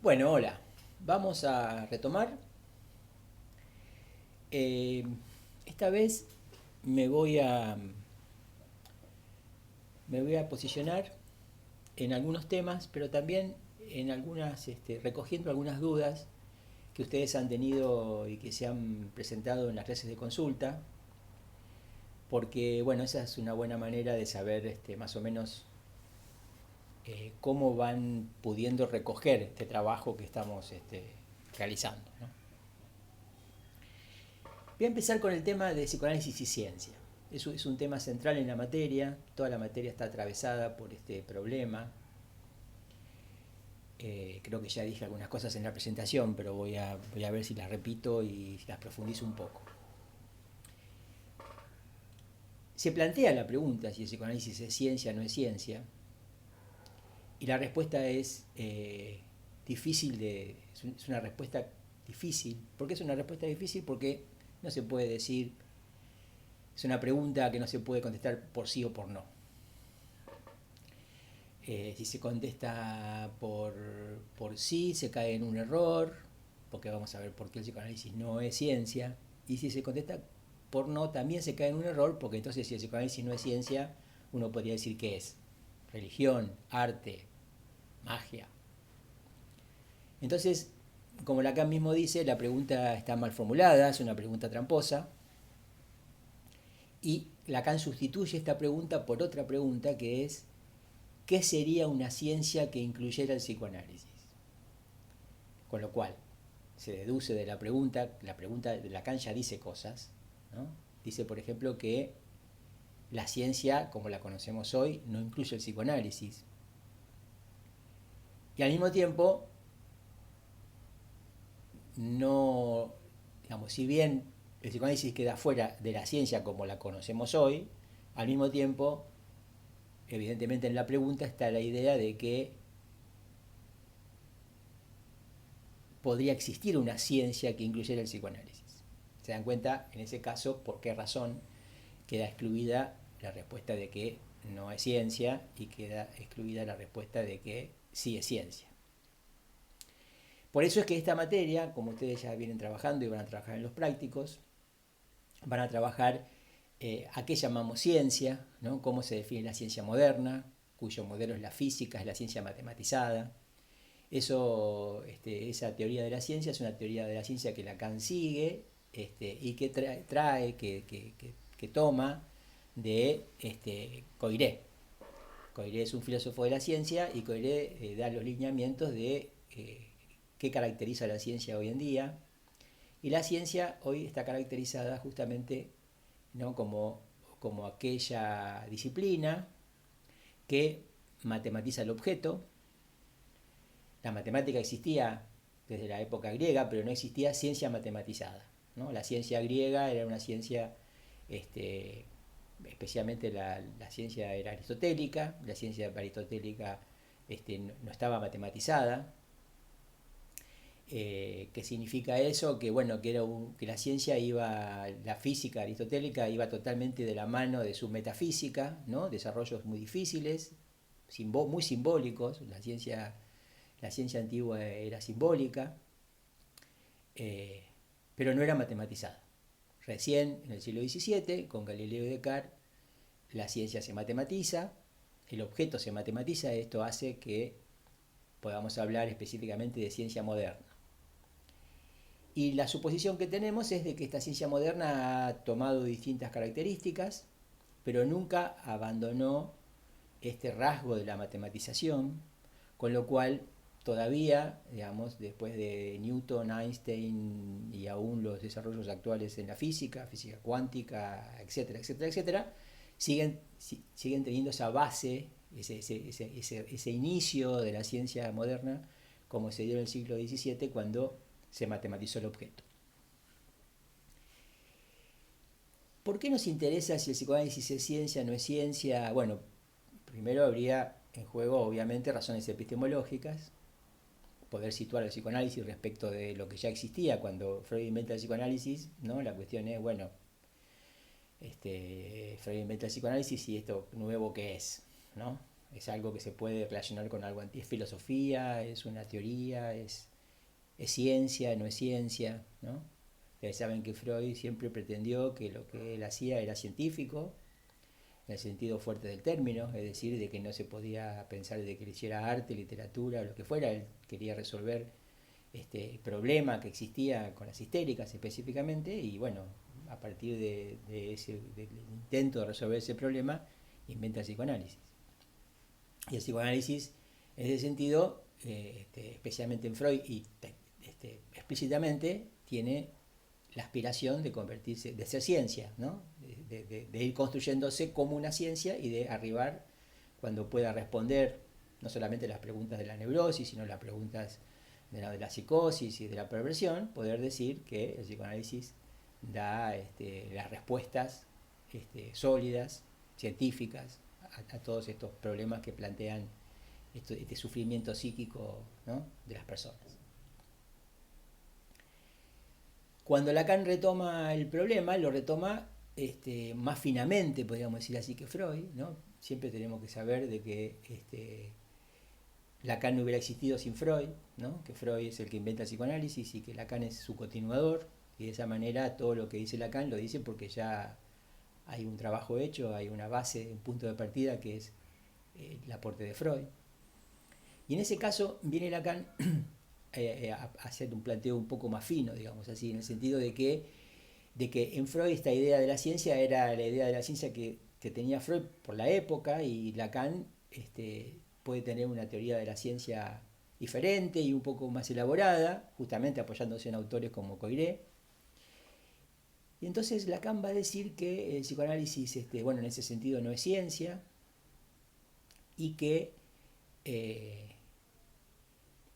Bueno, hola. Vamos a retomar. Eh, Esta vez me voy a, me voy a posicionar en algunos temas, pero también en algunas, recogiendo algunas dudas que ustedes han tenido y que se han presentado en las clases de consulta, porque bueno, esa es una buena manera de saber más o menos cómo van pudiendo recoger este trabajo que estamos realizando, ¿no? Voy a empezar con el tema de psicoanálisis y ciencia. Eso es un tema central en la materia, toda la materia está atravesada por este problema. Creo que ya dije algunas cosas en la presentación, pero voy a ver si las repito y las profundizo un poco. Se plantea la pregunta si el psicoanálisis es ciencia o no es ciencia, y la respuesta es difícil es una respuesta difícil. ¿Por qué es una respuesta difícil? Porque no se puede decir, es una pregunta que no se puede contestar por sí o por no. Si se contesta por sí, se cae en un error, porque vamos a ver por qué el psicoanálisis no es ciencia. Y si se contesta por no, también se cae en un error, porque entonces si el psicoanálisis no es ciencia, uno podría decir que es religión, arte, magia. Entonces, como Lacan mismo dice, la pregunta está mal formulada, es una pregunta tramposa, y Lacan sustituye esta pregunta por otra pregunta que es ¿qué sería una ciencia que incluyera el psicoanálisis? Con lo cual, se deduce de la pregunta de Lacan ya dice cosas, ¿no? Dice, por ejemplo, que la ciencia, como la conocemos hoy, no incluye el psicoanálisis. Y al mismo tiempo, no, digamos, si bien el psicoanálisis queda fuera de la ciencia como la conocemos hoy, al mismo tiempo, evidentemente en la pregunta está la idea de que podría existir una ciencia que incluyera el psicoanálisis. ¿Se dan cuenta en ese caso por qué razón queda excluida la respuesta de que no es ciencia y queda excluida la respuesta de que sí es ciencia? Por eso es que esta materia, como ustedes ya vienen trabajando y van a trabajar en los prácticos, van a trabajar a qué llamamos ciencia, ¿no? Cómo se define la ciencia moderna, cuyo modelo es la física, es la ciencia matematizada. Esa teoría de la ciencia es una teoría de la ciencia que Lacan sigue y que que toma de Coiré. Coiré es un filósofo de la ciencia y Coiré da los lineamientos de qué caracteriza la ciencia hoy en día. Y la ciencia hoy está caracterizada justamente, ¿no? como aquella disciplina que matematiza el objeto. La matemática existía desde la época griega, pero no existía ciencia matematizada, ¿no? La ciencia griega era una ciencia, especialmente la ciencia era aristotélica, la ciencia aristotélica no estaba matematizada. ¿Qué significa eso? Que bueno, que la ciencia iba, la física aristotélica iba totalmente de la mano de su metafísica, ¿no? Desarrollos muy difíciles, muy simbólicos. La ciencia antigua era simbólica, eh, pero no era matematizada. Recién en el siglo XVII, con Galileo y Descartes, la ciencia se matematiza, el objeto se matematiza, esto hace que podamos hablar específicamente de ciencia moderna. Y la suposición que tenemos es de que esta ciencia moderna ha tomado distintas características, pero nunca abandonó este rasgo de la matematización, con lo cual todavía, digamos, después de Newton, Einstein y aún los desarrollos actuales en la física, física cuántica, etcétera, etcétera, etcétera, siguen teniendo esa base, ese inicio de la ciencia moderna, como se dio en el siglo XVII cuando se matematizó el objeto. ¿Por qué nos interesa si el psicoanálisis es ciencia o no es ciencia? Bueno, primero habría en juego, obviamente, razones epistemológicas, poder situar el psicoanálisis respecto de lo que ya existía cuando Freud inventa el psicoanálisis, ¿no? La cuestión es, bueno, Freud inventa el psicoanálisis y esto nuevo qué es, ¿no? es algo que se puede relacionar con algo, es filosofía, es una teoría, es ciencia, no es ciencia, ¿no? Ustedes saben que Freud siempre pretendió que lo que él hacía era científico, en el sentido fuerte del término, es decir, de que no se podía pensar de que él hiciera arte, literatura, lo que fuera, él quería resolver el problema que existía con las histéricas específicamente, y bueno, a partir del intento de resolver ese problema, inventa el psicoanálisis. Y el psicoanálisis, en ese sentido, especialmente en Freud y explícitamente, tiene la aspiración de convertirse, de ser ciencia, ¿no? de ir construyéndose como una ciencia y de arribar cuando pueda responder no solamente las preguntas de la neurosis, sino las preguntas de la psicosis y de la perversión, poder decir que el psicoanálisis da las respuestas sólidas, científicas, a todos estos problemas que plantean este sufrimiento psíquico, ¿no?, de las personas. Cuando Lacan retoma el problema, lo retoma más finamente, podríamos decir así, que Freud, ¿no? Siempre tenemos que saber de que Lacan no hubiera existido sin Freud, ¿no? Que Freud es el que inventa el psicoanálisis y que Lacan es su continuador, y de esa manera todo lo que dice Lacan lo dice porque ya hay un trabajo hecho, hay una base, un punto de partida que es el aporte de Freud. Y en ese caso viene Lacan a hacer un planteo un poco más fino, digamos así, en el sentido de que en Freud esta idea de la ciencia era la idea de la ciencia que tenía Freud por la época, y Lacan puede tener una teoría de la ciencia diferente y un poco más elaborada, justamente apoyándose en autores como Coiré. Y entonces Lacan va a decir que el psicoanálisis, bueno, en ese sentido no es ciencia, y que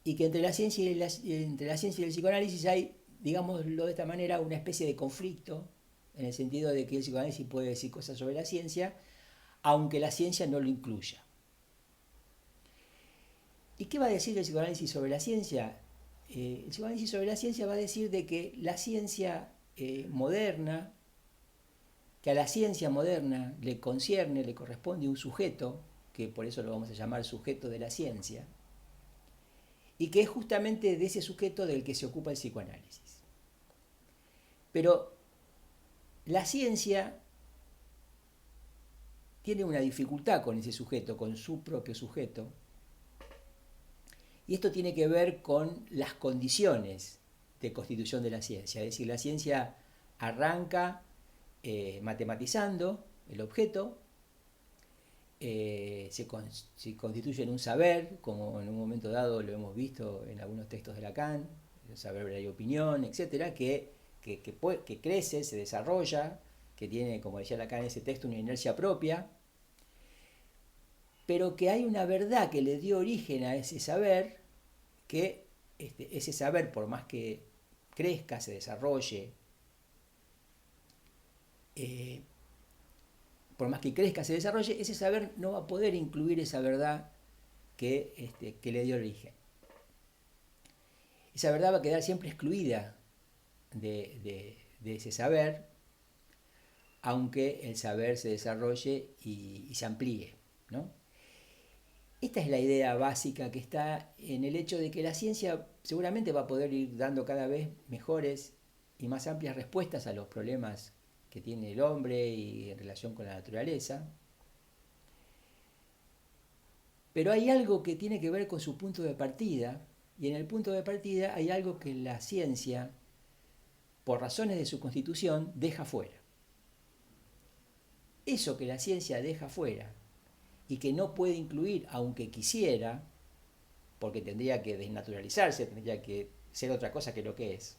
entre la ciencia y el psicoanálisis hay, digámoslo de esta manera, una especie de conflicto, en el sentido de que el psicoanálisis puede decir cosas sobre la ciencia, aunque la ciencia no lo incluya. ¿Y qué va a decir el psicoanálisis sobre la ciencia? El psicoanálisis sobre la ciencia va a decir de que la ciencia moderna, que a la ciencia moderna le concierne, le corresponde un sujeto, que por eso lo vamos a llamar sujeto de la ciencia, y que es justamente de ese sujeto del que se ocupa el psicoanálisis. Pero la ciencia tiene una dificultad con ese sujeto, con su propio sujeto, y esto tiene que ver con las condiciones de constitución de la ciencia. Es decir, la ciencia arranca matematizando el objeto, se constituye en un saber, como en un momento dado lo hemos visto en algunos textos de Lacan, el saber de la opinión, etc., que crece, se desarrolla, que tiene, como decía Lacan en ese texto, una inercia propia, pero que hay una verdad que le dio origen a ese saber, que ese saber, por más que crezca, se desarrolle, ese saber no va a poder incluir esa verdad que le dio origen. Esa verdad va a quedar siempre excluida de ese saber, aunque el saber se desarrolle y se amplíe, ¿no? Esta es la idea básica que está en el hecho de que la ciencia seguramente va a poder ir dando cada vez mejores y más amplias respuestas a los problemas que tiene el hombre y en relación con la naturaleza. Pero hay algo que tiene que ver con su punto de partida, y en el punto de partida hay algo que la ciencia, por razones de su constitución, deja fuera. Eso que la ciencia deja fuera y que no puede incluir, aunque quisiera, porque tendría que desnaturalizarse, tendría que ser otra cosa que lo que es,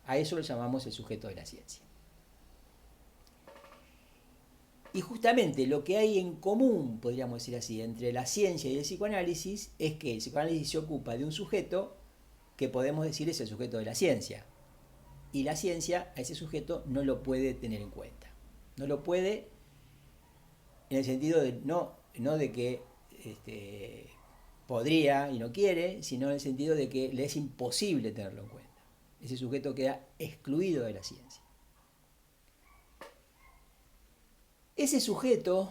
a eso lo llamamos el sujeto de la ciencia. Y justamente lo que hay en común, podríamos decir así, entre la ciencia y el psicoanálisis es que el psicoanálisis se ocupa de un sujeto que podemos decir es el sujeto de la ciencia, y la ciencia a ese sujeto no lo puede tener en cuenta. No lo puede en el sentido de no de que podría y no quiere, sino en el sentido de que le es imposible tenerlo en cuenta. Ese sujeto queda excluido de la ciencia. Ese sujeto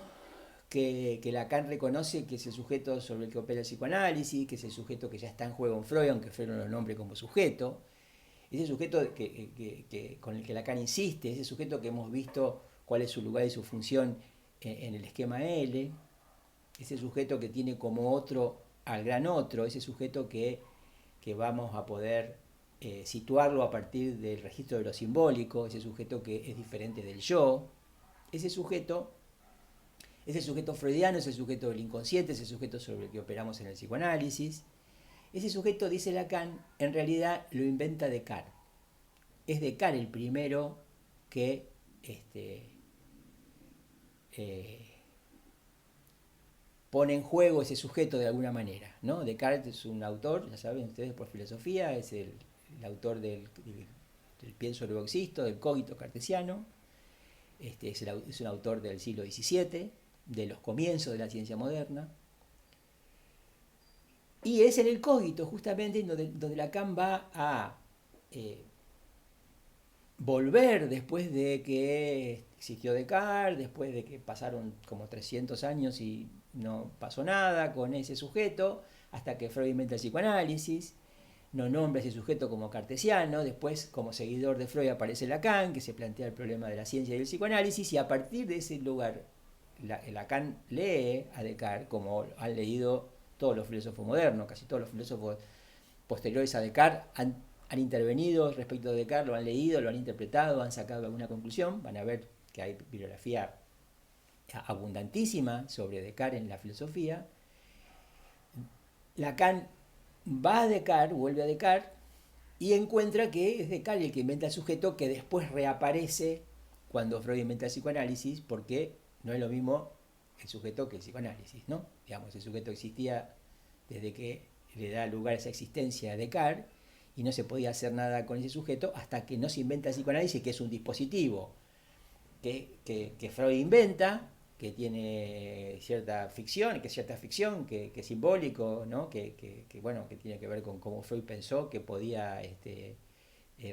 que Lacan reconoce que es el sujeto sobre el que opera el psicoanálisis, que es el sujeto que ya está en juego en Freud, aunque Freud no lo nombre como sujeto. Ese sujeto con el que Lacan insiste, ese sujeto que hemos visto cuál es su lugar y su función en el esquema L, ese sujeto que tiene como otro al gran otro, ese sujeto que vamos a poder situarlo a partir del registro de lo simbólico, ese sujeto que es diferente del yo, ese sujeto es el sujeto freudiano, es el sujeto del inconsciente, es el sujeto sobre el que operamos en el psicoanálisis. Ese sujeto, dice Lacan, en realidad lo inventa Descartes. Es Descartes el primero que pone en juego ese sujeto de alguna manera, ¿no? Descartes es un autor, ya saben ustedes por filosofía, es el autor del pienso luego existo, del cogito cartesiano, es un autor del siglo XVII, de los comienzos de la ciencia moderna, y es en el cogito justamente donde Lacan va a volver después de que existió Descartes, después de que pasaron como 300 años y no pasó nada con ese sujeto, hasta que Freud inventa el psicoanálisis, no nombra ese sujeto como cartesiano, después como seguidor de Freud aparece Lacan, que se plantea el problema de la ciencia y del psicoanálisis, y a partir de ese lugar Lacan lee a Descartes, como han leído todos los filósofos modernos, casi todos los filósofos posteriores a Descartes han intervenido respecto de Descartes, lo han leído, lo han interpretado, han sacado alguna conclusión, van a ver que hay bibliografía abundantísima sobre Descartes en la filosofía. Lacan va a Descartes, vuelve a Descartes, y encuentra que es Descartes el que inventa el sujeto que después reaparece cuando Freud inventa el psicoanálisis, porque no es lo mismo el sujeto que el psicoanálisis, ¿no? Digamos, el sujeto existía desde que le da lugar a esa existencia a Descartes, y no se podía hacer nada con ese sujeto hasta que no se inventa el psicoanálisis, que es un dispositivo que Freud inventa, que tiene cierta ficción, que es simbólico, ¿no? Bueno, que tiene que ver con cómo Freud pensó que podía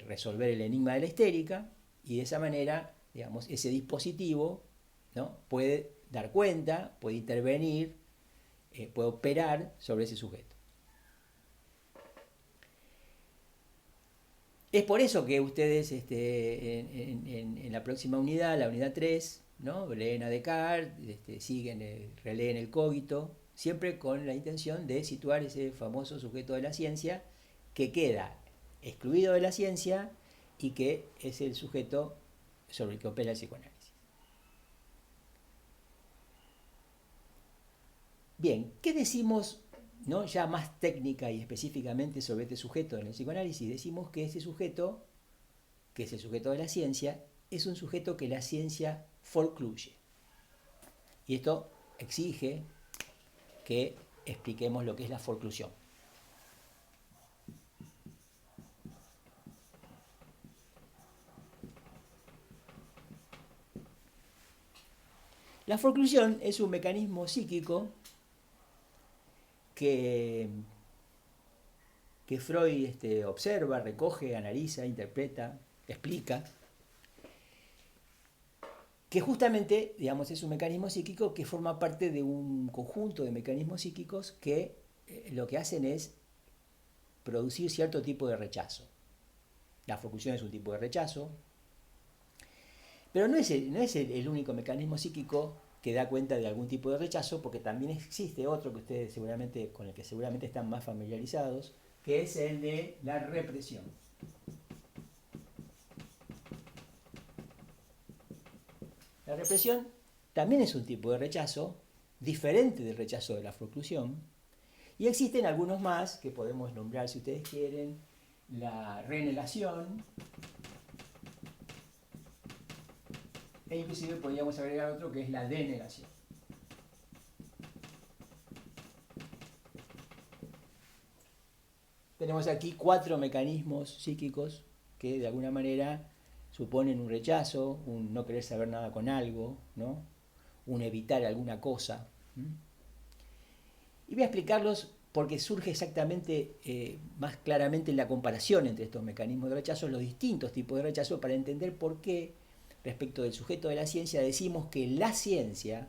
resolver el enigma de la histérica, y de esa manera, digamos, ese dispositivo, ¿no? Puede dar cuenta, puede intervenir, puede operar sobre ese sujeto. Es por eso que ustedes en la próxima unidad, la unidad 3, ¿no? Leen a Descartes, releen el cogito, siempre con la intención de situar ese famoso sujeto de la ciencia que queda excluido de la ciencia y que es el sujeto sobre el que opera el psicoanálisis. Bien, ¿qué decimos, ¿no? Ya más técnica y específicamente sobre este sujeto en el psicoanálisis? Decimos que ese sujeto, que es el sujeto de la ciencia, es un sujeto que la ciencia forcluye. Y esto exige que expliquemos lo que es la forclusión. La forclusión es un mecanismo psíquico que Freud observa, recoge, analiza, interpreta, explica, que justamente, digamos, es un mecanismo psíquico que forma parte de un conjunto de mecanismos psíquicos que lo que hacen es producir cierto tipo de rechazo. La forclusión es un tipo de rechazo, pero no es el único mecanismo psíquico que da cuenta de algún tipo de rechazo, porque también existe otro que ustedes seguramente, con el que seguramente están más familiarizados, que es el de la represión. La represión también es un tipo de rechazo, diferente del rechazo de la forclusión, y existen algunos más que podemos nombrar si ustedes quieren: la renegación, e inclusive podríamos agregar otro que es la denegación. Tenemos aquí 4 mecanismos psíquicos que de alguna manera suponen un rechazo, un no querer saber nada con algo, ¿no? Un evitar alguna cosa. Y voy a explicarlos porque surge exactamente más claramente en la comparación entre estos mecanismos de rechazo, los distintos tipos de rechazo, para entender por qué respecto del sujeto de la ciencia decimos que la ciencia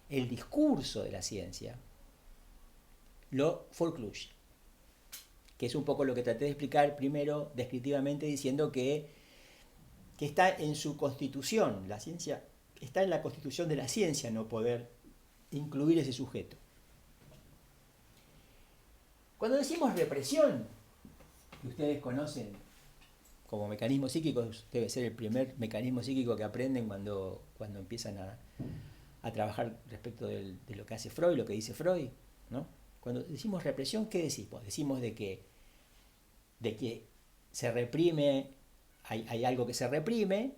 el discurso de la ciencia lo forecluye, que es un poco lo que traté de explicar primero descriptivamente diciendo que está en su constitución, la ciencia está en la constitución de la ciencia no poder incluir ese sujeto. Cuando decimos represión, que ustedes conocen como mecanismo psíquico, debe ser el primer mecanismo psíquico que aprenden cuando empiezan a trabajar respecto de lo que hace Freud, lo que dice Freud, ¿no? Cuando decimos represión, ¿qué decimos? Decimos de que se reprime, hay algo que se reprime,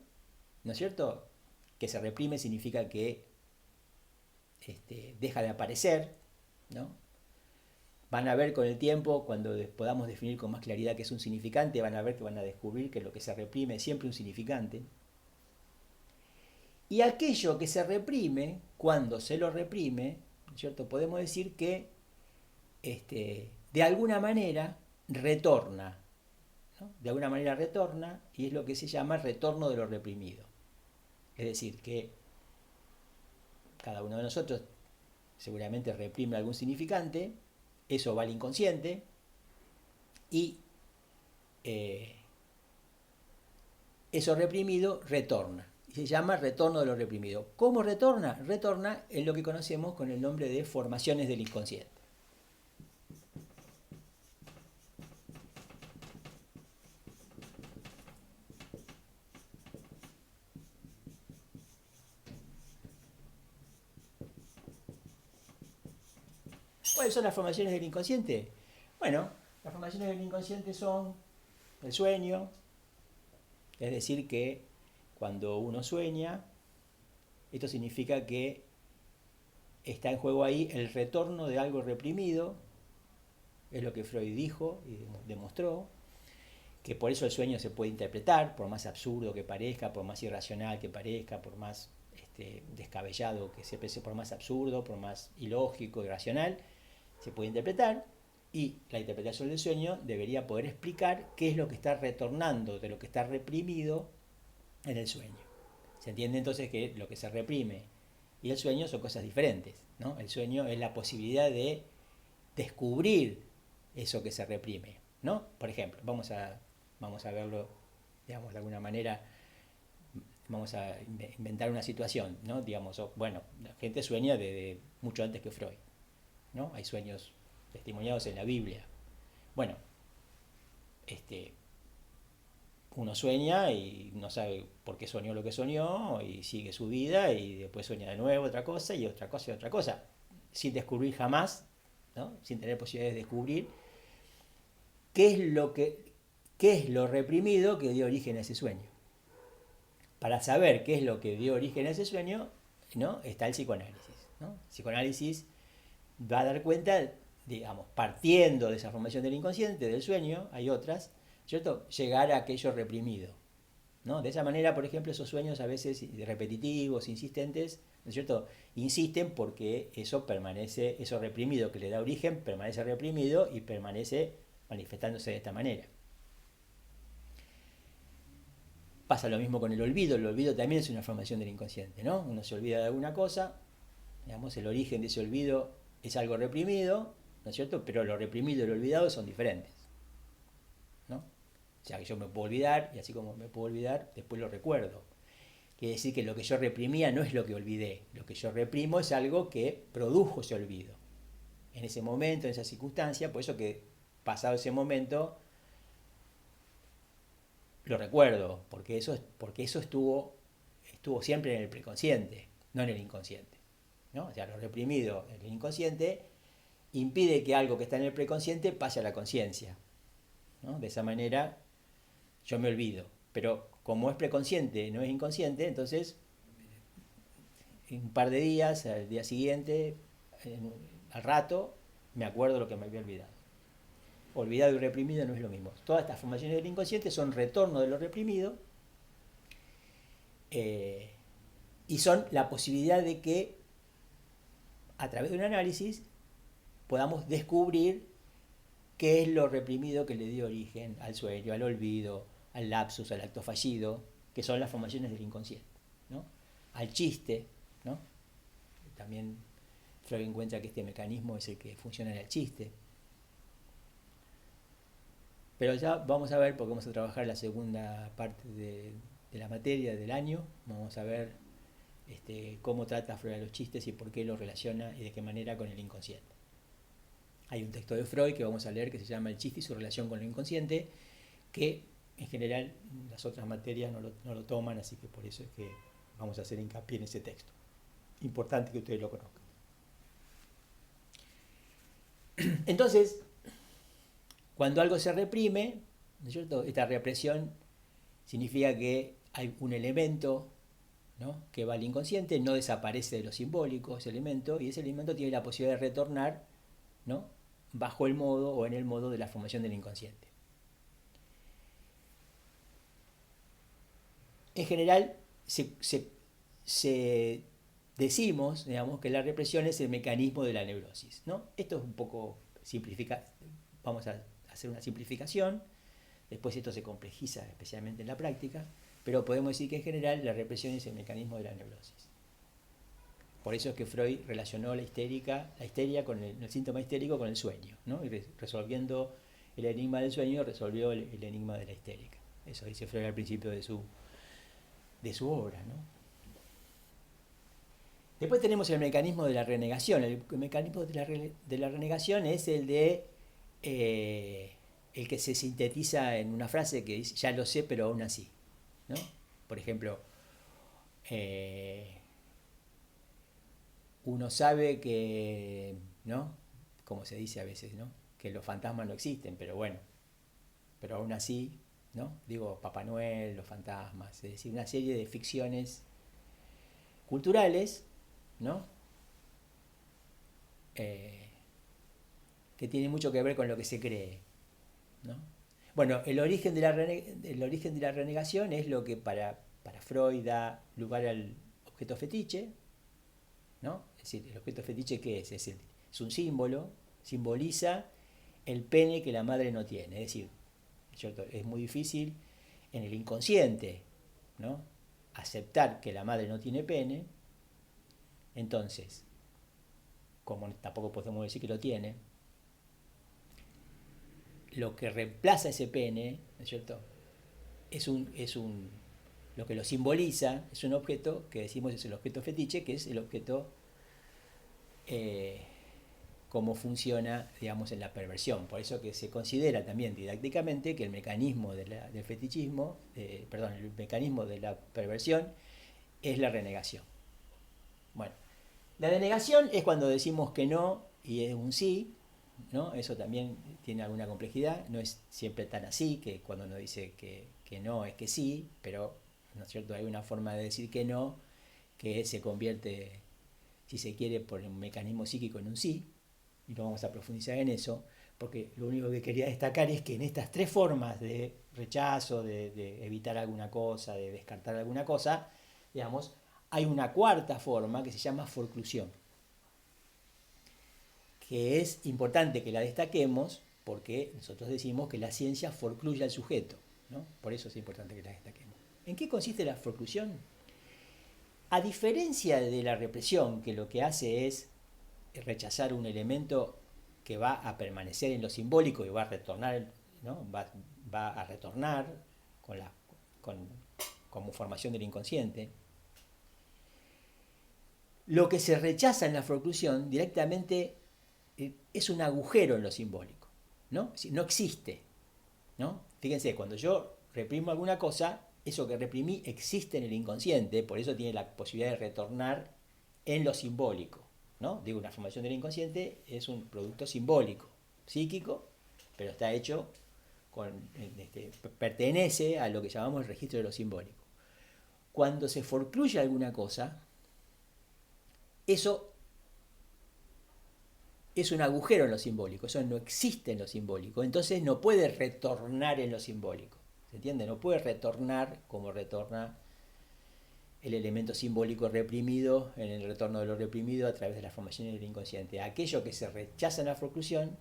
¿no es cierto? Que se reprime significa que deja de aparecer, ¿no? Van a ver con el tiempo, cuando podamos definir con más claridad qué es un significante, van a ver que van a descubrir que lo que se reprime es siempre un significante. Y aquello que se reprime, cuando se lo reprime, ¿no es cierto? Podemos decir que de alguna manera retorna, ¿no? De alguna manera retorna, y es lo que se llama retorno de lo reprimido. Es decir, que cada uno de nosotros seguramente reprime algún significante, eso va al inconsciente y eso reprimido retorna. Y se llama retorno de lo reprimido. ¿Cómo retorna? Retorna en lo que conocemos con el nombre de formaciones del inconsciente. ¿Cuáles son las formaciones del inconsciente? Bueno, las formaciones del inconsciente son el sueño, es decir que cuando uno sueña, esto significa que está en juego ahí el retorno de algo reprimido, es lo que Freud dijo y demostró, que por eso el sueño se puede interpretar, por más absurdo que parezca, por más irracional que parezca, por más descabellado que se pese, por más absurdo, por más ilógico, irracional, se puede interpretar, y la interpretación del sueño debería poder explicar qué es lo que está retornando de lo que está reprimido en el sueño. Se entiende entonces que lo que se reprime y el sueño son cosas diferentes, ¿no? El sueño es la posibilidad de descubrir eso que se reprime, ¿no? Por ejemplo, vamos a verlo, digamos, de alguna manera, vamos a inventar una situación, ¿no? Digamos, bueno, la gente sueña desde mucho antes que Freud, ¿no? Hay sueños testimoniados en la Biblia. Bueno, uno sueña y no sabe por qué soñó lo que soñó y sigue su vida y después sueña de nuevo otra cosa y otra cosa y otra cosa, sin descubrir jamás, ¿no? Sin tener posibilidades de descubrir qué es lo reprimido que dio origen a ese sueño. Para saber qué es lo que dio origen a ese sueño, ¿no? Está el psicoanálisis, ¿no? El psicoanálisis va a dar cuenta, digamos, partiendo de esa formación del inconsciente, del sueño, hay otras, ¿cierto? Llegar a aquello reprimido, ¿no? De esa manera, por ejemplo, esos sueños a veces repetitivos, insistentes, ¿no es cierto? Insisten porque eso permanece, eso reprimido que le da origen, permanece reprimido y permanece manifestándose de esta manera. Pasa lo mismo con el olvido también es una formación del inconsciente, ¿no? Uno se olvida de alguna cosa, digamos, el origen de ese olvido es algo reprimido, ¿no es cierto? Pero lo reprimido y lo olvidado son diferentes, ¿no? O sea, que yo me puedo olvidar y así como me puedo olvidar, después lo recuerdo. Quiere decir que lo que yo reprimía no es lo que olvidé, lo que yo reprimo es algo que produjo ese olvido. En ese momento, en esa circunstancia, por eso que pasado ese momento lo recuerdo, porque eso estuvo siempre en el preconsciente, no en el inconsciente, ¿no? O sea, lo reprimido en el inconsciente impide que algo que está en el preconsciente pase a la conciencia, ¿no? De esa manera yo me olvido, pero como es preconsciente, no es inconsciente, entonces en un par de días, al día siguiente, al rato, me acuerdo lo que me había olvidado. Olvidado y reprimido no es lo mismo. Todas estas formaciones del inconsciente son retorno de lo reprimido y son la posibilidad de que a través de un análisis podamos descubrir qué es lo reprimido que le dio origen al sueño, al olvido, al lapsus, al acto fallido, que son las formaciones del inconsciente, ¿no? Al chiste, ¿no? también Freud encuentra que este mecanismo es el que funciona en el chiste. Pero ya vamos a ver, porque vamos a trabajar la segunda parte de la materia del año, vamos a ver cómo trata Freud a los chistes y por qué los relaciona y de qué manera con el inconsciente. Hay un texto de Freud que vamos a leer que se llama El chiste y su relación con el inconsciente, que en general las otras materias no lo toman, así que por eso es que vamos a hacer hincapié en ese texto. Importante que ustedes lo conozcan. Entonces, cuando algo se reprime, ¿no es cierto? Esta represión significa que hay un elemento, ¿no?, que va al inconsciente, no desaparece de lo simbólico ese elemento, y ese elemento tiene la posibilidad de retornar, ¿no?, bajo el modo o en el modo de la formación del inconsciente. En general, decimos, digamos, que la represión es el mecanismo de la neurosis, ¿no? Esto es un poco vamos a hacer una simplificación, después esto se complejiza especialmente en la práctica, pero podemos decir que en general la represión es el mecanismo de la neurosis. Por eso es que Freud relacionó la histeria con el síntoma histérico con el sueño, ¿no? Y resolviendo el enigma del sueño, resolvió el enigma de la histérica. Eso dice Freud al principio de su obra, ¿no? Después tenemos el mecanismo de la renegación. El mecanismo de la renegación es el que se sintetiza en una frase que dice, ya lo sé, pero aún así, ¿no? Por ejemplo, uno sabe que, ¿no?, como se dice a veces, ¿no?, que los fantasmas no existen, pero bueno, pero aún así, ¿no?, digo, Papá Noel, los fantasmas, es decir, una serie de ficciones culturales, ¿no?, que tienen mucho que ver con lo que se cree, ¿no? Bueno, el origen de la renegación es lo que para Freud da lugar al objeto fetiche, ¿no? Es decir, el objeto fetiche, ¿qué es? Es un símbolo, simboliza el pene que la madre no tiene. Es decir, ¿cierto?, es muy difícil en el inconsciente, ¿no?, aceptar que la madre no tiene pene. Entonces, como tampoco podemos decir que lo tiene, lo que reemplaza ese pene, ¿no es cierto?, lo que lo simboliza es un objeto que decimos es el objeto fetiche, que es el objeto cómo funciona, digamos, en la perversión. Por eso que se considera también didácticamente que el mecanismo del fetichismo, el mecanismo de la perversión es la renegación. Bueno, la denegación es cuando decimos que no y es un sí, ¿no? Eso también tiene alguna complejidad, no es siempre tan así, que cuando uno dice que no es que sí, pero, ¿no es cierto?, hay una forma de decir que no que se convierte, si se quiere, por un mecanismo psíquico en un sí, y no vamos a profundizar en eso, porque lo único que quería destacar es que en estas tres formas de rechazo, de evitar alguna cosa, de descartar alguna cosa, digamos, hay una cuarta forma que se llama forclusión, que es importante que la destaquemos porque nosotros decimos que la ciencia forcluye al sujeto, ¿no? Por eso es importante que la destaquemos. ¿En qué consiste la forclusión? A diferencia de la represión, que lo que hace es rechazar un elemento que va a permanecer en lo simbólico y va a retornar, ¿no?, va a retornar como formación del inconsciente. Lo que se rechaza en la forclusión directamente es un agujero en lo simbólico, ¿no? No existe, ¿no? Fíjense, cuando yo reprimo alguna cosa, eso que reprimí existe en el inconsciente, por eso tiene la posibilidad de retornar en lo simbólico, ¿no? Digo, una formación del inconsciente es un producto simbólico, psíquico, pero está hecho pertenece a lo que llamamos el registro de lo simbólico. Cuando se forcluye alguna cosa, eso es un agujero en lo simbólico, eso no existe en lo simbólico, entonces no puede retornar en lo simbólico, ¿se entiende? No puede retornar como retorna el elemento simbólico reprimido en el retorno de lo reprimido a través de las formaciones del inconsciente. Aquello que se rechaza en la forclusión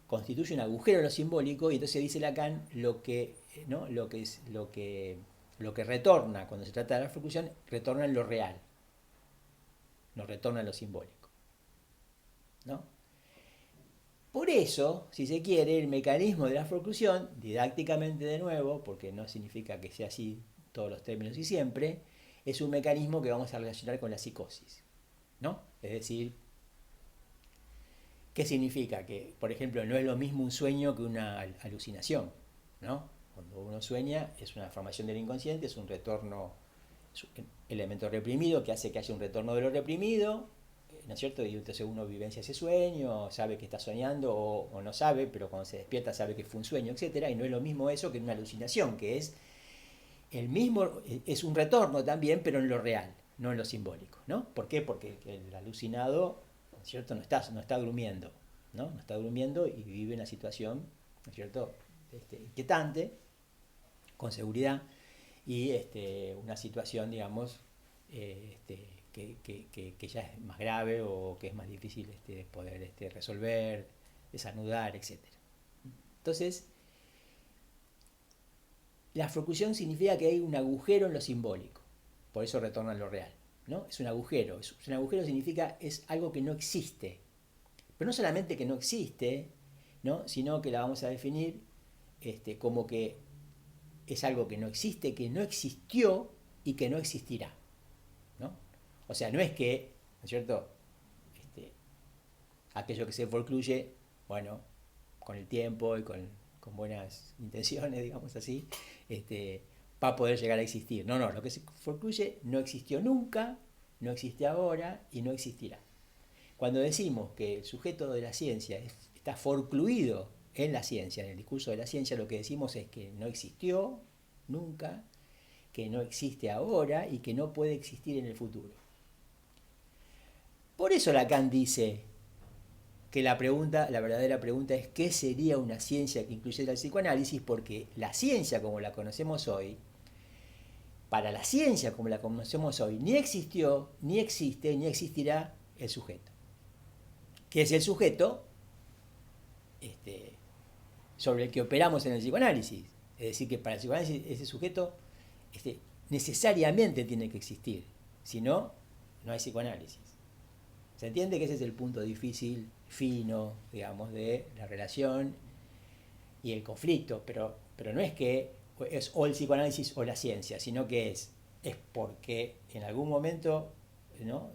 constituye un agujero en lo simbólico y entonces dice Lacan lo que retorna cuando se trata de la forclusión, retorna en lo real. nos retorna lo simbólico, ¿no? Por eso, si se quiere, el mecanismo de la forclusión, didácticamente de nuevo, porque no significa que sea así todos los términos y siempre, es un mecanismo que vamos a relacionar con la psicosis, ¿no? Es decir, ¿qué significa? Que, por ejemplo, no es lo mismo un sueño que una alucinación, ¿no? Cuando uno sueña es una formación del inconsciente, es un retorno, es un elemento reprimido que hace que haya un retorno de lo reprimido, ¿no es cierto? Y entonces uno vivencia ese sueño, sabe que está soñando o no sabe, pero cuando se despierta sabe que fue un sueño, etcétera, y no es lo mismo eso que una alucinación, que es el mismo, es un retorno también, pero en lo real, no en lo simbólico, ¿no? ¿Por qué? Porque el alucinado, ¿no es cierto?, no está durmiendo, ¿no? No está durmiendo y vive una situación, ¿no es cierto?, inquietante, con seguridad, y una situación, digamos, que ya es más grave o que es más difícil poder resolver, desanudar, etcétera. Entonces, la forclusión significa que hay un agujero en lo simbólico, por eso retorna a lo real, ¿no? Es un agujero, un agujero significa es algo que no existe, pero no solamente que no existe, ¿no?, sino que la vamos a definir como que es algo que no existe, que no existió y que no existirá, ¿no? O sea, no es que, ¿no es cierto?, aquello que se forcluye, bueno, con el tiempo y con buenas intenciones, digamos así, va a poder llegar a existir. No, no, lo que se forcluye no existió nunca, no existe ahora y no existirá. Cuando decimos que el sujeto de la ciencia está forcluido en la ciencia, en el discurso de la ciencia, lo que decimos es que no existió nunca, que no existe ahora y que no puede existir en el futuro. Por eso Lacan dice que la verdadera pregunta es ¿qué sería una ciencia que incluyera el psicoanálisis? Porque la ciencia como la conocemos hoy, para la ciencia como la conocemos hoy, ni existió, ni existe, ni existirá el sujeto. ¿Qué es el sujeto? Sobre el que operamos en el psicoanálisis. Es decir, que para el psicoanálisis ese sujeto necesariamente tiene que existir. Si no, no hay psicoanálisis. Se entiende que ese es el punto difícil, fino, digamos, de la relación y el conflicto, pero no es que es o el psicoanálisis o la ciencia, sino que es porque en algún momento, ¿no?,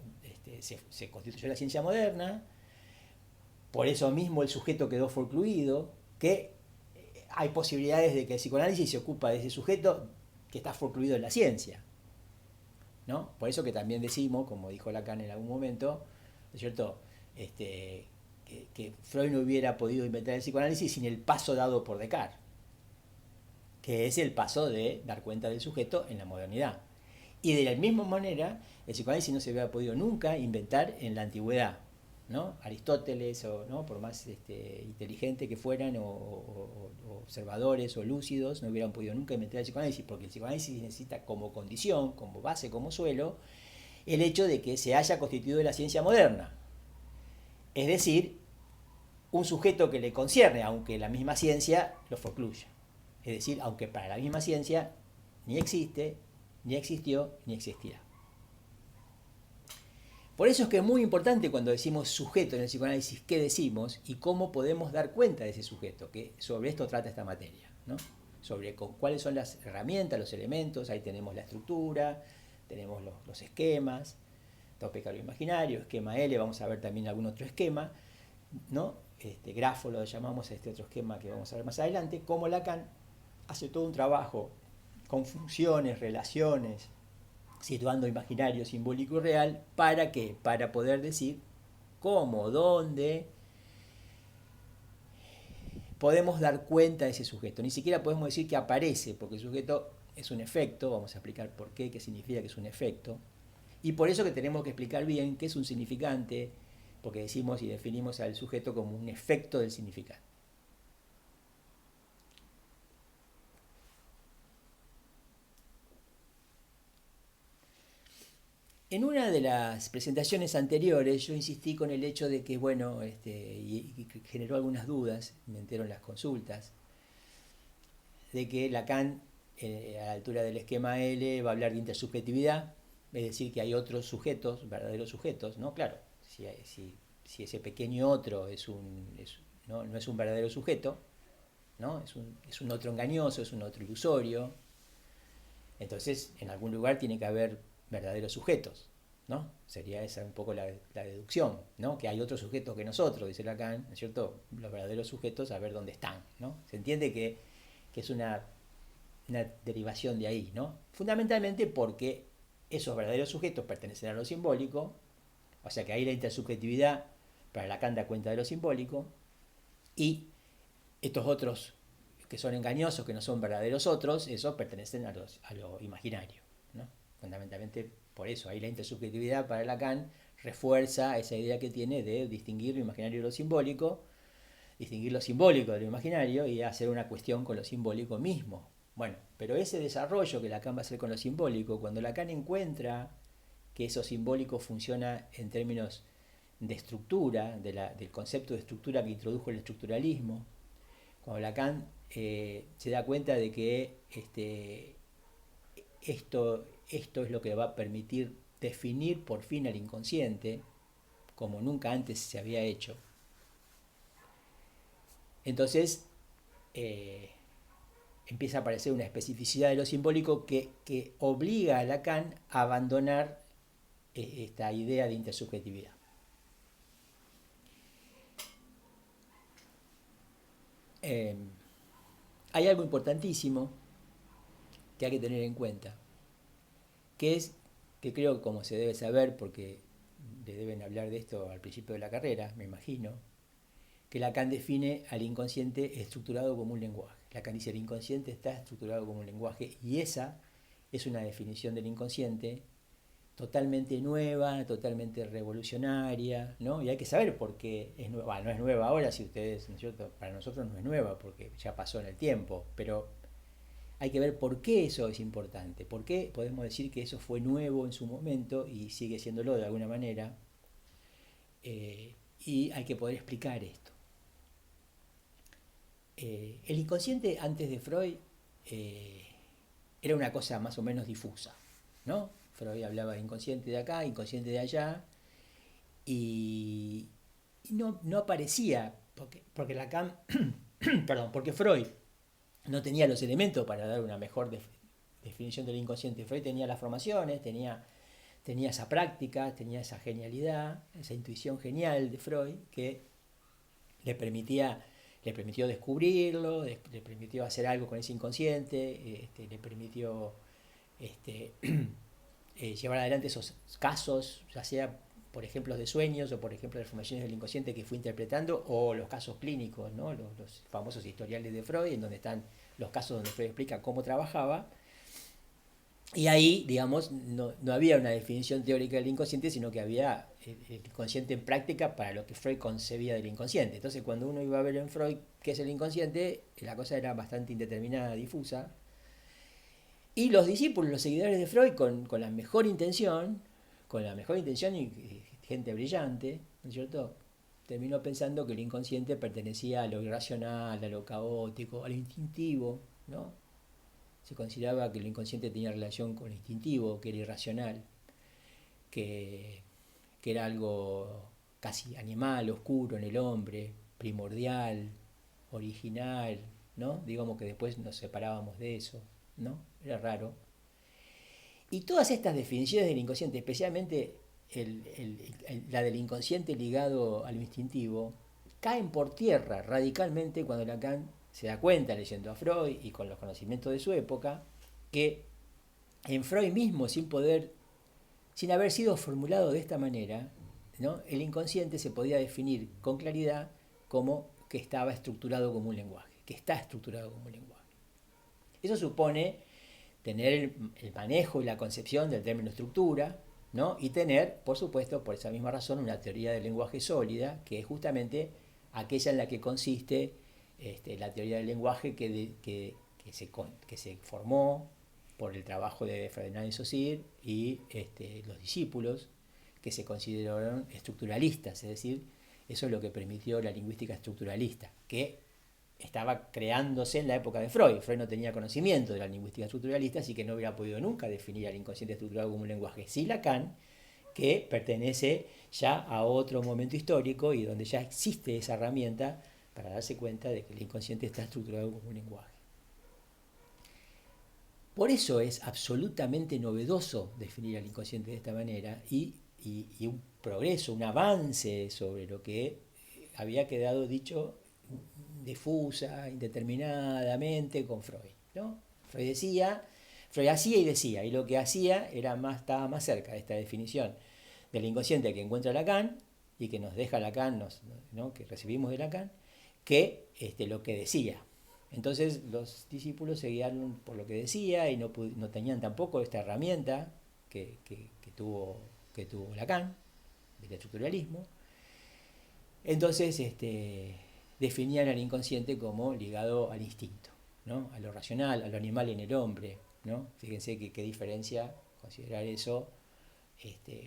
se constituyó la ciencia moderna, por eso mismo el sujeto quedó forcluido, que hay posibilidades de que el psicoanálisis se ocupa de ese sujeto que está forcluido en la ciencia, ¿no? Por eso que también decimos, como dijo Lacan en algún momento, ¿no es cierto?, que Freud no hubiera podido inventar el psicoanálisis sin el paso dado por Descartes, que es el paso de dar cuenta del sujeto en la modernidad. Y de la misma manera, el psicoanálisis no se hubiera podido nunca inventar en la antigüedad, ¿no? Aristóteles, ¿no?, por más inteligente que fueran, o observadores o lúcidos, no hubieran podido nunca inventar el psicoanálisis, porque el psicoanálisis necesita como condición, como base, como suelo, el hecho de que se haya constituido la ciencia moderna. Es decir, un sujeto que le concierne, aunque la misma ciencia lo forcluya. Es decir, aunque para la misma ciencia ni existe, ni existió, ni existirá. Por eso es que es muy importante cuando decimos sujeto en el psicoanálisis, qué decimos y cómo podemos dar cuenta de ese sujeto, que sobre esto trata esta materia, ¿no? Sobre cuáles son las herramientas, los elementos, ahí tenemos la estructura, tenemos los esquemas, tópico lo imaginario, esquema L, vamos a ver también algún otro esquema, ¿no? Grafo lo llamamos a este otro esquema que vamos a ver más adelante, cómo Lacan hace todo un trabajo con funciones, relaciones, situando imaginario, simbólico y real. ¿Para qué? Para poder decir cómo, dónde podemos dar cuenta de ese sujeto. Ni siquiera podemos decir que aparece, porque el sujeto es un efecto, vamos a explicar por qué significa que es un efecto, y por eso que tenemos que explicar bien qué es un significante, porque decimos y definimos al sujeto como un efecto del significante. En una de las presentaciones anteriores yo insistí con el hecho de que, bueno, y generó algunas dudas, me entero en las consultas, de que Lacan, a la altura del esquema L, va a hablar de intersubjetividad, es decir, que hay otros sujetos, verdaderos sujetos, ¿no? Claro, si ese pequeño otro no es un verdadero sujeto, ¿no? Es un otro engañoso, es un otro ilusorio, entonces en algún lugar tiene que haber verdaderos sujetos, ¿no? Sería esa un poco la deducción, ¿no? Que hay otros sujetos que nosotros, dice Lacan, ¿no es cierto? Los verdaderos sujetos, a ver dónde están, ¿no? Se entiende que es una derivación de ahí, ¿no? Fundamentalmente porque esos verdaderos sujetos pertenecen a lo simbólico, o sea que ahí la intersubjetividad para Lacan da cuenta de lo simbólico, y estos otros que son engañosos, que no son verdaderos otros, esos pertenecen a lo imaginario, ¿no? Fundamentalmente por eso, ahí la intersubjetividad para Lacan refuerza esa idea que tiene de distinguir lo imaginario de lo simbólico, distinguir lo simbólico de lo imaginario y hacer una cuestión con lo simbólico mismo. Bueno, pero ese desarrollo que Lacan va a hacer con lo simbólico, cuando Lacan encuentra que eso simbólico funciona en términos de estructura, del concepto de estructura que introdujo el estructuralismo, cuando Lacan se da cuenta de que esto es lo que va a permitir definir por fin al inconsciente, como nunca antes se había hecho. Entonces empieza a aparecer una especificidad de lo simbólico que obliga a Lacan a abandonar esta idea de intersubjetividad. Hay algo importantísimo que hay que tener en cuenta, que es que creo que como se debe saber, porque le deben hablar de esto al principio de la carrera, me imagino, que Lacan define al inconsciente estructurado como un lenguaje. Lacan dice el inconsciente está estructurado como un lenguaje, y esa es una definición del inconsciente totalmente nueva, totalmente revolucionaria, ¿no? Y hay que saber por qué es nueva. No es nueva ahora, si ustedes, ¿no es cierto? Para nosotros no es nueva porque ya pasó en el tiempo, pero hay que ver por qué eso es importante, por qué podemos decir que eso fue nuevo en su momento y sigue siéndolo de alguna manera, y hay que poder explicar esto. El inconsciente antes de Freud era una cosa más o menos difusa, ¿no? Freud hablaba de inconsciente de acá, inconsciente de allá, y no aparecía, porque Lacan, perdón, porque Freud no tenía los elementos para dar una mejor definición del inconsciente. Freud tenía las formaciones, tenía esa práctica, tenía esa genialidad, esa intuición genial de Freud que le permitió descubrirlo, le permitió hacer algo con ese inconsciente, le permitió llevar adelante esos casos, ya sea por ejemplos de sueños o por ejemplo de formaciones del inconsciente que fue interpretando, o los casos clínicos, ¿no? los famosos historiales de Freud, en donde están los casos donde Freud explica cómo trabajaba. Y ahí, digamos, no había una definición teórica del inconsciente, sino que había el inconsciente en práctica para lo que Freud concebía del inconsciente. Entonces, cuando uno iba a ver en Freud qué es el inconsciente, la cosa era bastante indeterminada, difusa. Y los discípulos, los seguidores de Freud, con la mejor intención, y gente brillante, ¿no es cierto?, terminó pensando que el inconsciente pertenecía a lo irracional, a lo caótico, a lo instintivo, ¿no? Se consideraba que el inconsciente tenía relación con lo instintivo, que era irracional, que era algo casi animal, oscuro en el hombre, primordial, original, ¿no? Digamos que después nos separábamos de eso, ¿no? Era raro. Y todas estas definiciones del inconsciente, especialmente la del inconsciente ligado a lo instintivo, caen por tierra radicalmente cuando Lacan se da cuenta, leyendo a Freud y con los conocimientos de su época, que en Freud mismo, sin haber sido formulado de esta manera, ¿no?, el inconsciente se podía definir con claridad como que estaba estructurado como un lenguaje, que está estructurado como un lenguaje. Eso supone tener el manejo y la concepción del término estructura, ¿no?, y tener, por supuesto, por esa misma razón, una teoría del lenguaje sólida, que es justamente aquella en la que consiste la teoría del lenguaje que se formó por el trabajo de Ferdinand de Saussure y los discípulos que se consideraron estructuralistas, es decir, eso es lo que permitió la lingüística estructuralista, que estaba creándose en la época de Freud. Freud no tenía conocimiento de la lingüística estructuralista, así que no hubiera podido nunca definir al inconsciente estructurado como un lenguaje. Sí Lacan, que pertenece ya a otro momento histórico y donde ya existe esa herramienta para darse cuenta de que el inconsciente está estructurado como un lenguaje. Por eso es absolutamente novedoso definir al inconsciente de esta manera y un progreso, un avance sobre lo que había quedado dicho difusa, indeterminadamente con Freud, ¿no? Freud hacía y decía, y lo que hacía estaba más cerca de esta definición del inconsciente que encuentra Lacan y que nos deja Lacan, ¿no? Que recibimos de Lacan, que lo que decía. Entonces los discípulos se guiaron por lo que decía y no tenían tampoco esta herramienta que tuvo Lacan, del estructuralismo. Entonces definían al inconsciente como ligado al instinto, ¿no? A lo racional, a lo animal en el hombre, ¿no? Fíjense qué diferencia considerar eso,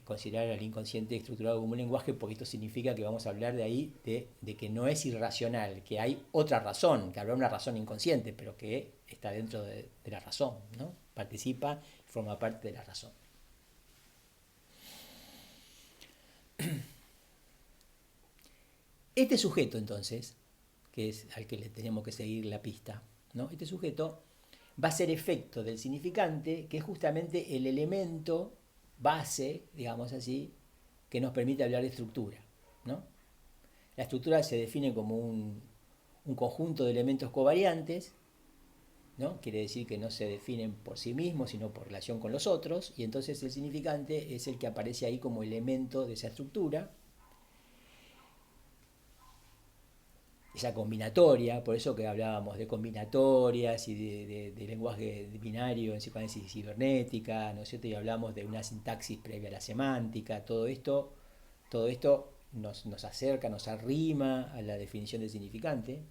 considerar al inconsciente estructurado como un lenguaje, porque esto significa que vamos a hablar de ahí de que no es irracional, que hay otra razón, que habrá una razón inconsciente, pero que está dentro de la razón, ¿no? Participa y forma parte de la razón. Este sujeto, entonces, que es al que le tenemos que seguir la pista, ¿no? Este sujeto va a ser efecto del significante, que es justamente el elemento base, digamos así, que nos permite hablar de estructura, ¿no? La estructura se define como un conjunto de elementos covariantes, ¿no? Quiere decir que no se definen por sí mismos, sino por relación con los otros, y entonces el significante es el que aparece ahí como elemento de esa estructura, esa combinatoria, por eso que hablábamos de combinatorias y de lenguaje binario en psicoanálisis cibernética, ¿no es cierto? Y hablamos de una sintaxis previa a la semántica, todo esto nos acerca, nos arrima a la definición del significante.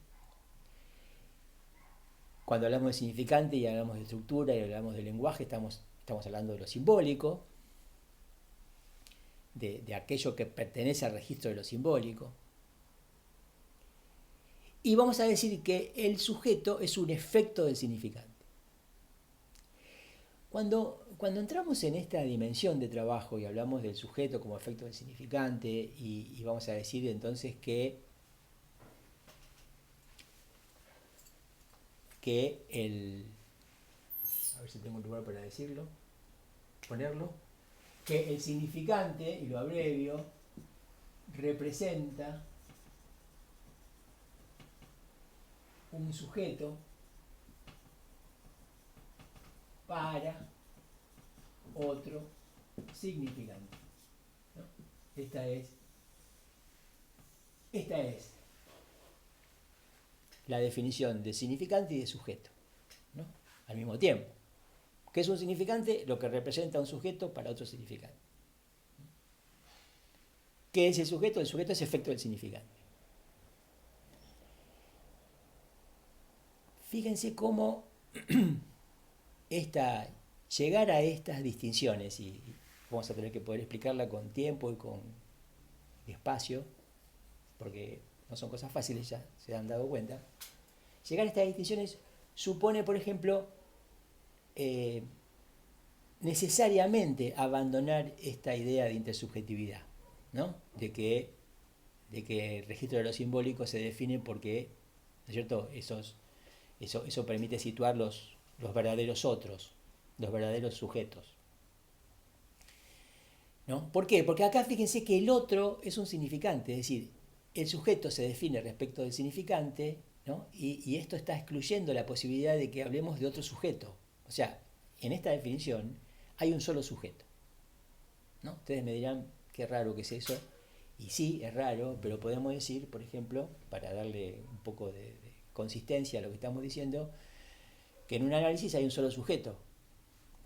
Cuando hablamos de significante y hablamos de estructura y hablamos de lenguaje, estamos hablando de lo simbólico, de aquello que pertenece al registro de lo simbólico. Y vamos a decir que el sujeto es un efecto del significante. Cuando entramos en esta dimensión de trabajo y hablamos del sujeto como efecto del significante, y vamos a decir entonces que a ver si tengo un lugar para ponerlo, que el significante, y lo abrevio, representa un sujeto para otro significante, ¿no? Esta es la definición de significante y de sujeto, ¿no? Al mismo tiempo. ¿Qué es un significante? Lo que representa un sujeto para otro significante. ¿Qué es el sujeto? El sujeto es efecto del significante. Fíjense cómo llegar a estas distinciones, y vamos a tener que poder explicarla con tiempo y con espacio, porque no son cosas fáciles, ya se han dado cuenta. Llegar a estas distinciones supone, por ejemplo, necesariamente abandonar esta idea de intersubjetividad, ¿no? De que el registro de lo simbólico se define porque, ¿no es cierto?, eso permite situar los verdaderos otros, los verdaderos sujetos, ¿no? ¿Por qué? Porque acá fíjense que el otro es un significante, es decir, el sujeto se define respecto del significante, ¿no? Y esto está excluyendo la posibilidad de que hablemos de otro sujeto. O sea, en esta definición hay un solo sujeto, ¿no? Ustedes me dirán, qué raro que es eso, y sí, es raro, pero podemos decir, por ejemplo, para darle un poco de consistencia a lo que estamos diciendo, que en un análisis hay un solo sujeto,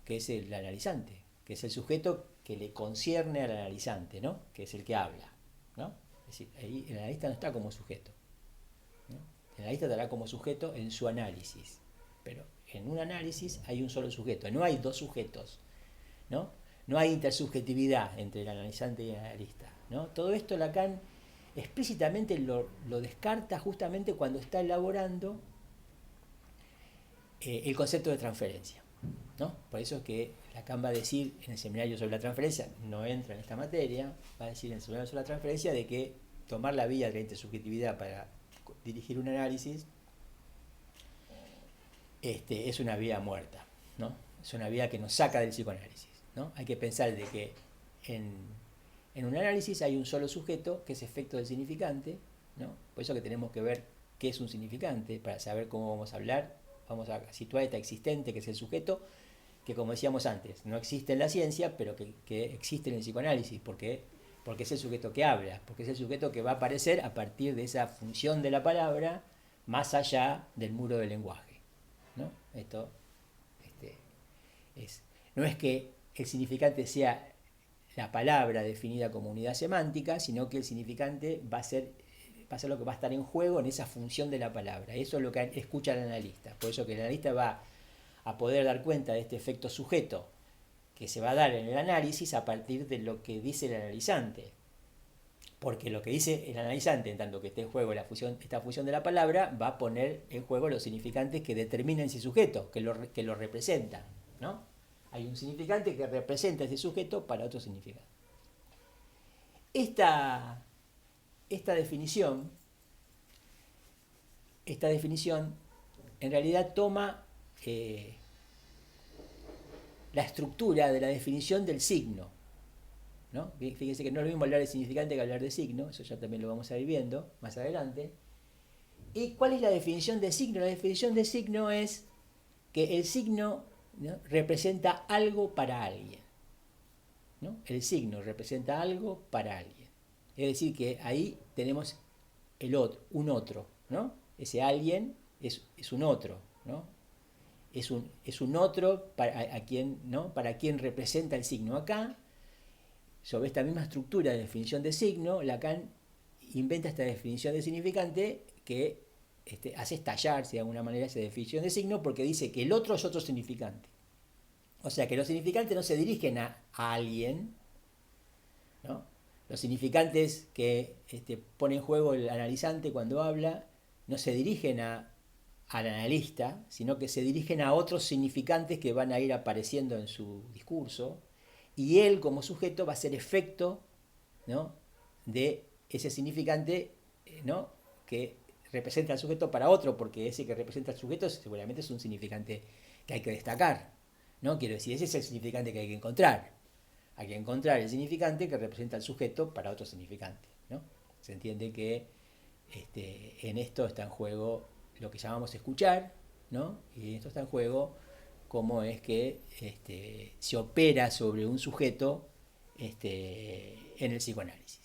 que es el analizante, que es el sujeto que le concierne al analizante, ¿no? Que es el que habla, ¿no? Es decir, ahí el analista no está como sujeto, ¿no? El analista estará como sujeto en su análisis, pero en un análisis hay un solo sujeto, no hay dos sujetos, ¿no? No hay intersubjetividad entre el analizante y el analista, ¿no? Todo esto Lacan explícitamente lo descarta justamente cuando está elaborando el concepto de transferencia, ¿no? Por eso es que Lacan va a decir en el seminario sobre la transferencia, no entra en esta materia, va a decir en el seminario sobre la transferencia de que tomar la vía de la intersubjetividad para dirigir un análisis es una vía muerta, ¿no? Es una vía que nos saca del psicoanálisis, ¿no? Hay que pensar de que en un análisis hay un solo sujeto que es efecto del significante, ¿no? Por eso que tenemos que ver qué es un significante para saber cómo vamos a hablar. Vamos a situar esta existente que es el sujeto, que como decíamos antes, no existe en la ciencia, pero que existe en el psicoanálisis, porque es el sujeto que habla, porque es el sujeto que va a aparecer a partir de esa función de la palabra más allá del muro del lenguaje, ¿no? Esto no es que el significante sea la palabra definida como unidad semántica, sino que el significante va a ser lo que va a estar en juego en esa función de la palabra. Eso es lo que escucha el analista. Por eso que el analista va a poder dar cuenta de este efecto sujeto que se va a dar en el análisis a partir de lo que dice el analizante. Porque lo que dice el analizante, en tanto que esté en juego esta función de la palabra, va a poner en juego los significantes que determinan ese sujeto, que lo representan, ¿no? Hay un significante que representa ese sujeto para otro significante. Esta definición en realidad toma la estructura de la definición del signo, ¿no? Fíjense que no es lo mismo hablar de significante que hablar de signo, eso ya también lo vamos a ir viendo más adelante. ¿Y cuál es la definición de signo? La definición de signo es que el signo, ¿no?, representa algo para alguien, ¿no? El signo representa algo para alguien. Es decir, que ahí tenemos un otro, ¿no? Ese alguien es un otro, ¿no? Es un otro para quien, ¿no?, para quien representa el signo. Acá, sobre esta misma estructura de definición de signo, Lacan inventa esta definición de significante que hace estallarse de alguna manera esa definición de signo, porque dice que el otro es otro significante. O sea que los significantes no se dirigen a alguien, ¿no? Los significantes que pone en juego el analizante cuando habla no se dirigen al analista, sino que se dirigen a otros significantes que van a ir apareciendo en su discurso, y él como sujeto va a ser efecto, ¿no?, de ese significante, ¿no?, que representa al sujeto para otro, porque ese que representa al sujeto seguramente es un significante que hay que destacar, ¿no? Quiero decir, ese es el significante que hay que encontrar. Hay que encontrar el significante que representa al sujeto para otro significante, ¿no? Se entiende que en esto está en juego lo que llamamos escuchar, ¿no? Y en esto está en juego cómo es que se opera sobre un sujeto en el psicoanálisis.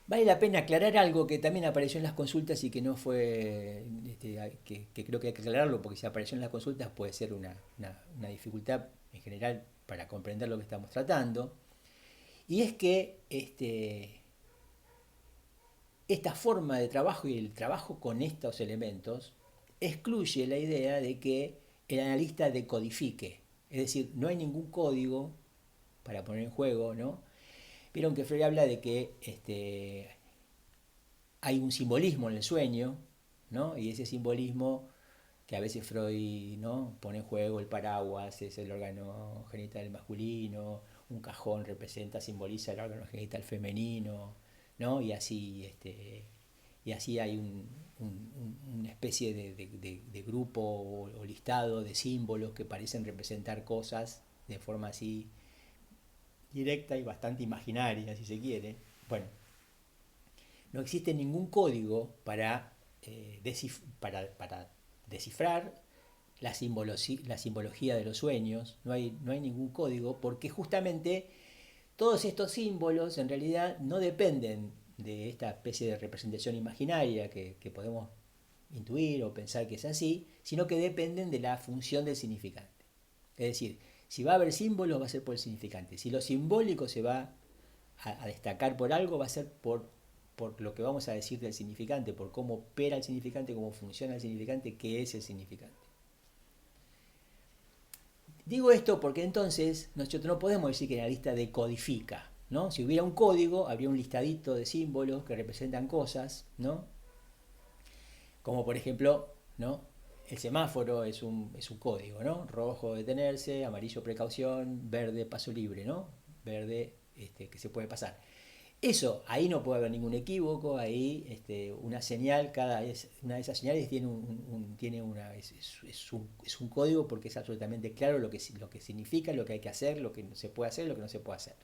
Vale la pena aclarar algo que también apareció en las consultas y que no fue, que creo que hay que aclararlo, porque si apareció en las consultas puede ser una dificultad en general para comprender lo que estamos tratando. Y es que esta forma de trabajo y el trabajo con estos elementos excluye la idea de que el analista decodifique. Es decir, no hay ningún código para poner en juego, ¿no? Vieron que Freud habla de que hay un simbolismo en el sueño, ¿no? Y ese simbolismo que a veces Freud, ¿no?, pone en juego, el paraguas es el órgano genital masculino, un cajón simboliza el órgano genital femenino, ¿no? Y así hay una especie de grupo o listado de símbolos que parecen representar cosas de forma así directa y bastante imaginaria, si se quiere. Bueno, no existe ningún código para descifrar la simbología de los sueños. No hay ningún código, porque justamente todos estos símbolos en realidad no dependen de esta especie de representación imaginaria que podemos intuir o pensar que es así, sino que dependen de la función del significante. Es decir, si va a haber símbolos va a ser por el significante. Si lo simbólico se va a destacar por algo, va a ser por lo que vamos a decir del significante, por cómo opera el significante, cómo funciona el significante, qué es el significante. Digo esto porque entonces nosotros no podemos decir que el analista decodifica, ¿no? Si hubiera un código, habría un listadito de símbolos que representan cosas, ¿no? Como por ejemplo, ¿no? El semáforo es un código, ¿no? Rojo detenerse, amarillo precaución, verde paso libre, ¿no? Verde que se puede pasar. Eso, ahí no puede haber ningún equívoco, ahí una señal, una de esas señales tiene, tiene una, es un código porque es absolutamente claro lo que significa, lo que hay que hacer, lo que se puede hacer, lo que no se puede hacer.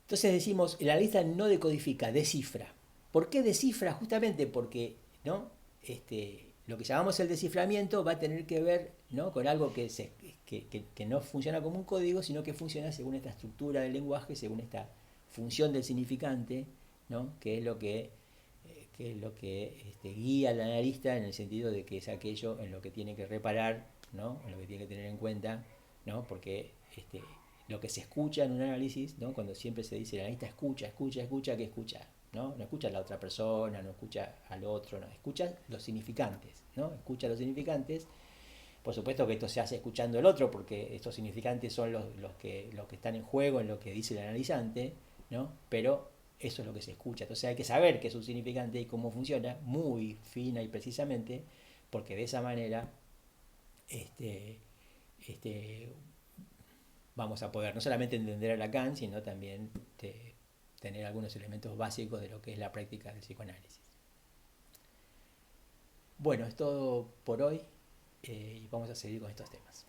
Entonces decimos, la lista no decodifica, descifra. ¿Por qué descifra? Justamente porque, ¿no? Lo que llamamos el desciframiento va a tener que ver, ¿no? Con algo que no funciona como un código, sino que funciona según esta estructura del lenguaje, según esta función del significante, ¿no? Que es lo que guía al analista en el sentido de que es aquello en lo que tiene que reparar, ¿no? En lo que tiene que tener en cuenta, ¿no? Porque lo que se escucha en un análisis, ¿no? Cuando siempre se dice el analista escucha, escucha, escucha, ¿qué escucha? ¿No? No escucha a la otra persona, no escucha al otro, no, escucha los significantes, ¿no? Escucha los significantes. Por supuesto que esto se hace escuchando el otro, porque estos significantes son los que están en juego en lo que dice el analizante, ¿no? Pero eso es lo que se escucha. Entonces hay que saber qué es un significante y cómo funciona, muy fina y precisamente, porque de esa manera este, este, vamos a poder no solamente entender a Lacan, sino también tener algunos elementos básicos de lo que es la práctica del psicoanálisis. Bueno, es todo por hoy y vamos a seguir con estos temas.